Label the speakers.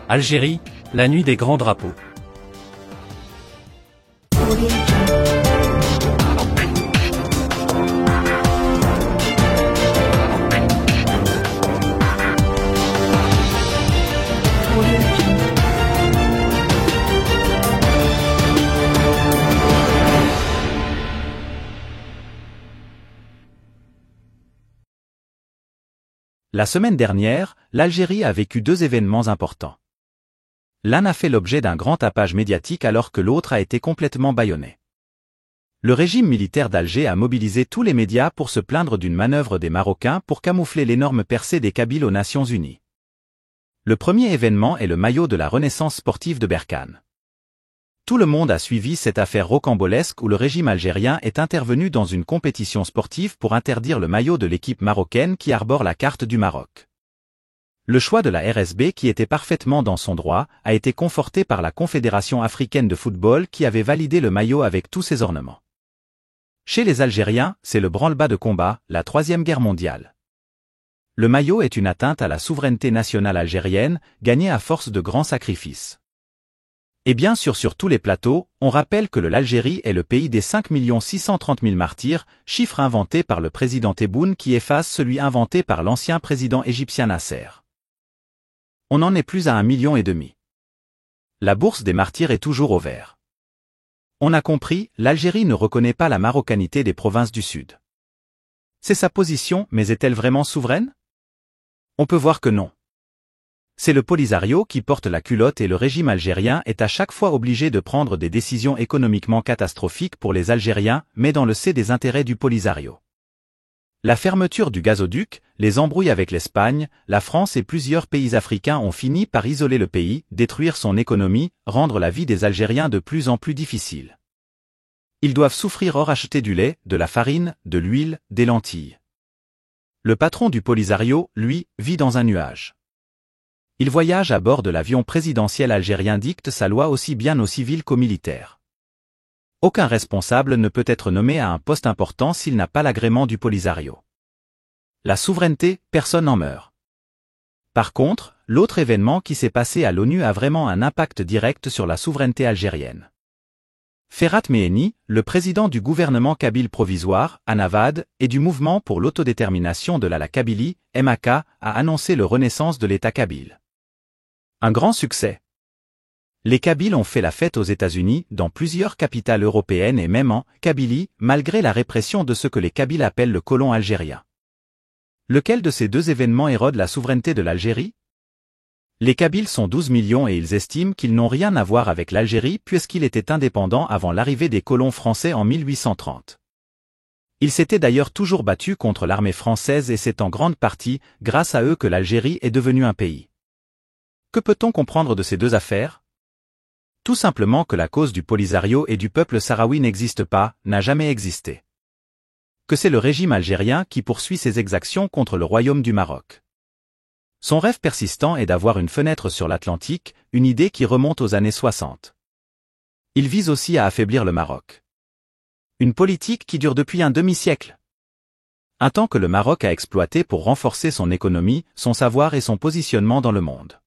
Speaker 1: Algérie, la nuit des grands drapeaux.
Speaker 2: La semaine dernière, l'Algérie a vécu deux événements importants. L'un a fait l'objet d'un grand tapage médiatique alors que l'autre a été complètement bâillonné. Le régime militaire d'Alger a mobilisé tous les médias pour se plaindre d'une manœuvre des Marocains pour camoufler l'énorme percée des Kabyles aux Nations Unies. Le premier événement est le maillot de la Renaissance sportive de Berkane. Tout le monde a suivi cette affaire rocambolesque où le régime algérien est intervenu dans une compétition sportive pour interdire le maillot de l'équipe marocaine qui arbore la carte du Maroc. Le choix de la RSB, qui était parfaitement dans son droit, a été conforté par la Confédération africaine de football qui avait validé le maillot avec tous ses ornements. Chez les Algériens, c'est le branle-bas de combat, la Troisième Guerre mondiale. Le maillot est une atteinte à la souveraineté nationale algérienne, gagnée à force de grands sacrifices. Et bien sûr sur tous les plateaux, on rappelle que l'Algérie est le pays des 5 630 000 martyrs, chiffre inventé par le président Tebboune qui efface celui inventé par l'ancien président égyptien Nasser. On n'en est plus à 1,5 million. La bourse des martyrs est toujours au vert. On a compris, l'Algérie ne reconnaît pas la marocanité des provinces du Sud. C'est sa position, mais est-elle vraiment souveraine? On peut voir que non. C'est le Polisario qui porte la culotte et le régime algérien est à chaque fois obligé de prendre des décisions économiquement catastrophiques pour les Algériens, mais dans le C des intérêts du Polisario. La fermeture du gazoduc, les embrouilles avec l'Espagne, la France et plusieurs pays africains ont fini par isoler le pays, détruire son économie, rendre la vie des Algériens de plus en plus difficile. Ils doivent souffrir or acheter du lait, de la farine, de l'huile, des lentilles. Le patron du Polisario, lui, vit dans un nuage. Il voyage à bord de l'avion présidentiel algérien, dicte sa loi aussi bien aux civils qu'aux militaires. Aucun responsable ne peut être nommé à un poste important s'il n'a pas l'agrément du Polisario. La souveraineté, personne n'en meurt. Par contre, l'autre événement qui s'est passé à l'ONU a vraiment un impact direct sur la souveraineté algérienne. Ferhat Meheni, le président du gouvernement kabyle provisoire, Anavad, et du mouvement pour l'autodétermination de la Kabylie, MAK, a annoncé la renaissance de l'État kabyle. Un grand succès. Les Kabyles ont fait la fête aux États-Unis, dans plusieurs capitales européennes et même en Kabylie, malgré la répression de ce que les Kabyles appellent le colon algérien. Lequel de ces deux événements érode la souveraineté de l'Algérie? Les Kabyles sont 12 millions et ils estiment qu'ils n'ont rien à voir avec l'Algérie puisqu'il était indépendant avant l'arrivée des colons français en 1830. Ils s'étaient d'ailleurs toujours battus contre l'armée française et c'est en grande partie grâce à eux que l'Algérie est devenue un pays. Que peut-on comprendre de ces deux affaires? Tout simplement que la cause du Polisario et du peuple sahraoui n'existe pas, n'a jamais existé. Que c'est le régime algérien qui poursuit ses exactions contre le royaume du Maroc. Son rêve persistant est d'avoir une fenêtre sur l'Atlantique, une idée qui remonte aux années 60. Il vise aussi à affaiblir le Maroc. Une politique qui dure depuis un demi-siècle. Un temps que le Maroc a exploité pour renforcer son économie, son savoir et son positionnement dans le monde.